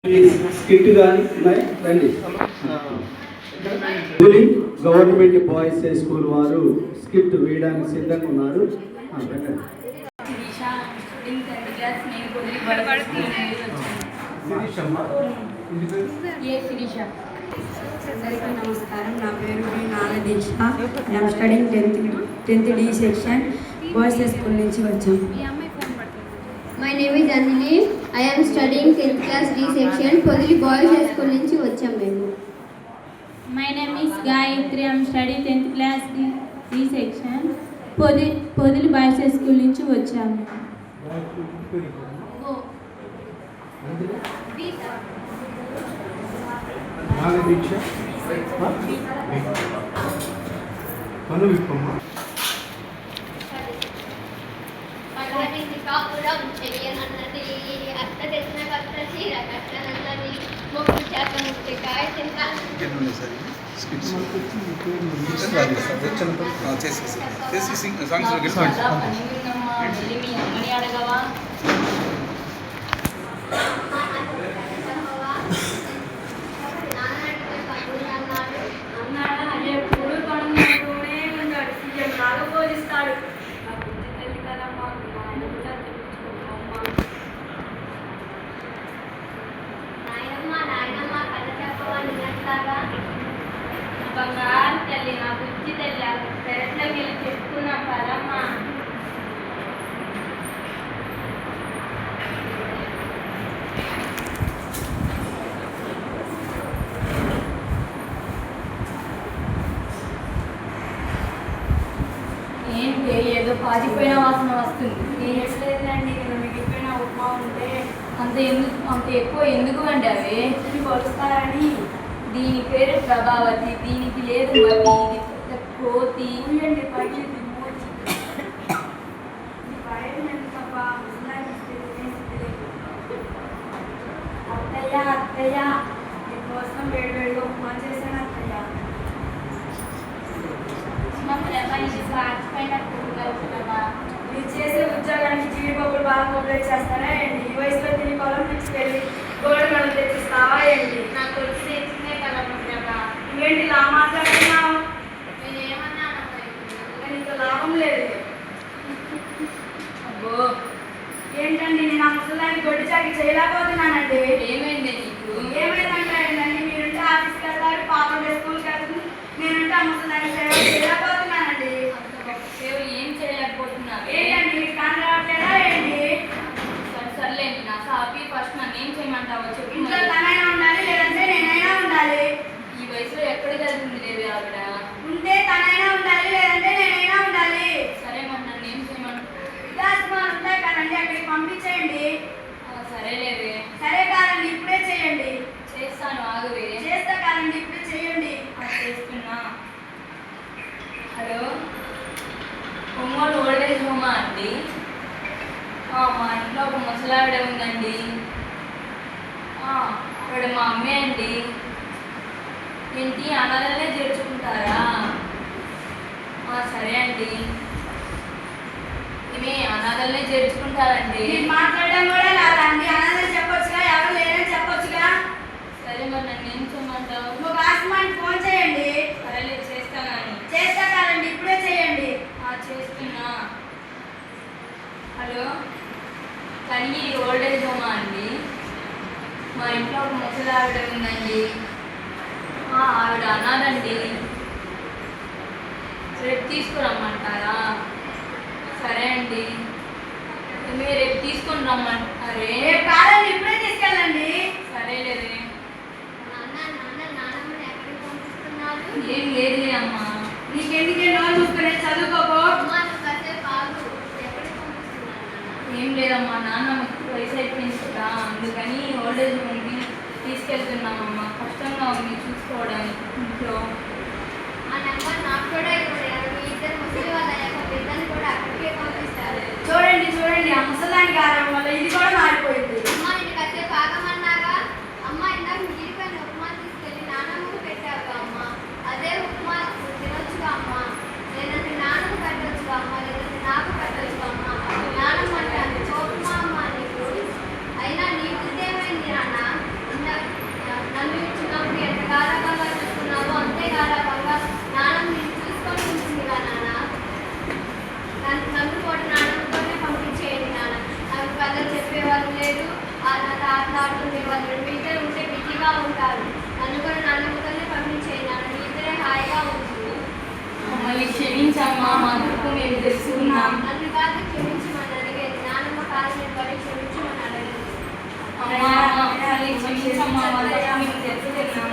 Skit కానీ ఉన్నాయి రండి. గవర్నమెంట్ బాయ్స్ హై స్కూల్ వారు స్కిట్ వేయడానికి సిద్ధంగా ఉన్నారు. అందరికీ నమస్కారం. నా పేరు Nagadeeksha. I'm studying 10th D section boys high school నుంచి వచ్చాము. My name is Anjali. I am studying 10th class D section Podili boys high school నుంచి వచ్చాం మేము. My name is Gayatri. I am studying 10th class D section Podili boys high school నుంచి వచ్చాము. నాగదీక్ష పను విప్పమ్మ కాపురం చెయ్యనన్నది అత్త తెచ్చిన కత్త చీర కట్టనన్నది మొక్కు చేత ముట్టి కాయ తింటా అడగవా ఎప్పుడు కొనుగోనే ఉంటాడు. సీఎం లాగా బోధిస్తాడు. బంగారు తల్లి నా బుజ్జి తల్లి పెరట్లోకి వెళ్ళి చెప్పుకున్నాం కదమ్మా. ఏంటి ఏదో పాజిపోయిన వాసన వస్తుంది. నేను ఎట్లేదండి, నేను మిగిలిపోయిన ఉప్మా ఉంటే అంత ఎక్కువ ఎందుకు అండి అవి పరుస్తారని. దీని పేరు ప్రభావతి, దీనికి లేదు మతి, ఇది పెద్ద కోతి. పైకి అత్తయ్య అత్తయ్య నీకోసం వేడివేడిగా ఉప్మా చేశాను అత్తయ్య. మీరు చేసే ఉద్యోగానికి జీడిపప్పులు బాగా కోపరేట్ చేస్తారా ఏంటి? ఈ వయసులో తిని పొలం తీసుకెళ్ళి గోల్డ్ మెడల్ తెచ్చిస్తావా ఏంటి? నాకు తెలిసిందే కదా ఏంటి ఇలా మాట్లాడుతున్నావు? నేను ఏమన్నాను? నీకు లాభం లేదు. అబ్బో ఏంటండి, నేను ఆ ముసలాన్ని గొడ్డి చాకి చేయలేకపోతున్నానండి. ఏమైంది నీకు? ఏమైందంటే మీరుంటే ఆఫీస్కి వెళ్తారు, పాపం స్కూల్కి వెళ్తుంది. నేనంటే ఆ ముసలాన్ని చేయలేకపోతున్నానండి. ఏం చేయలేకపోతున్నారు ఏంటండి? కాని రావట్లేదా ఏంటి? సర్లేండి, నా సాపి ఫస్ట్ నన్ను ఏం చేయమంటావో చెప్పి. ఇంట్లో తనైనా ఉండాలి, లేదంటే నేనైనా ఉండాలి. ఈ వయసులో ఎక్కడికి వెళ్తుంది లేవి ఆవిడ? ఉంటే తనైనా ఉండాలి, లేదంటే నేనైనా ఉండాలి. సరే మరి నన్ను ఏం చేయమంటావు? విలాసమాలు ఉంటాయి కదండి, అక్కడికి పంపించేయండి. సరేలేవే. సరే కాదండి, ఇప్పుడే చేయండి. చేస్తాను ఆగువే. చేస్తా కాదండి, ఇప్పుడే చేయండి. చేస్తున్నా. హలో, ఒంగోలు ఓల్డేజ్ హోమా అండి? మా ఇంట్లో ఒక ముసలావిడ ఉందండి. ఆవిడ మా అమ్మే అండి. ఏంటి అనాథలనే చేర్చుకుంటారా? సరే అండి, ఇవి అనాథలనే చేర్చుకుంటారండి. మాట్లాడడం కూడా రాదండి. అనాథలు చెప్పొచ్చుగా, ఎవరు లేరని చెప్పొచ్చుగా. సరే మరి నన్ను ఏం చేయమంటావు? ఒక ఆస్మానికి ఫోన్ చేయండి. సరేలే, చేస్తానని. చేస్తా కాదండి, ఇప్పుడే చేయండి. చేస్తున్నా. హలో, కానీ ఓల్డేజ్ హోమా అండి? మా ఇంట్లో ఒక ముసలి ఆవిడ ఉందండి. ఆవిడ అనాథండి. రేపు తీసుకురమ్మంటారా? సరే అండి, మీరు రేపు తీసుకొని రమ్మంటారే? రేపు కాదండి, ఇప్పుడే తీసుకెళ్ళండి. సరేలేదే. ఏం లేదులే అమ్మా. నీకెందుకే రోజు చూసుకునే చదువుకోపో. ఏం లేదమ్మా, నాన్న వయసు అయిపోయింది కదా, అందుకని ఓల్డేజ్ హోమ్కి తీసుకెళ్తున్నామమ్మా. కష్టంగా ఉంది చూసుకోవడానికి ఇంట్లో. ఆ నెంబర్ నాకు కూడా ఇద్దరు ముసలి వాళ్ళ ఇద్దరిని కూడా అక్కడికే పంపిస్తారు. చూడండి చూడండి, ఆ ముసలానికి ఆరడం వల్ల ఇది కూడా మారిపోయింది. అమ్మ నేను కాసేపు ఆగమన్నాగా. అమ్మ ఇందాక మిగిలిపోయిన ఉప్మా తీసుకెళ్ళి నాన్నమ్మకు పెట్టావుగా అమ్మ, అదే ఉప్మా తినొచ్చుగా అమ్మ. లేదంటే నాన్నకు పెట్టొచ్చుగా అమ్మ, లేదంటే నాకు పెట్టొచ్చుగా అమ్మ. నాన్నమ్మ అంటే అంత కోపమా అమ్మ నీకు? అయినా నీ బుద్ధి ఏమైంది నాన్న? నాతో ఆటలాడుతుంది. వాళ్ళు మీ ఇద్దరు ఉంటే బిజీగా ఉంటారు. నన్ను కూడా నన్ను ఒకరిని పంపించేయండి. నన్ను మీ ఇద్దరే హాయిగా ఉంటుంది. మమ్మల్ని క్షమించమ్మా, మా తప్పు మేము తెలుసుకున్నాం. నన్ను కాదు క్షమించమని అడిగేది, నాన్నమ్మ కాదు నేను పడి క్షమించమని అడగలేదు. అమ్మా, మమ్మల్ని క్షమించమ్మా, మా తప్పు మేము తెలుసుకున్నాం.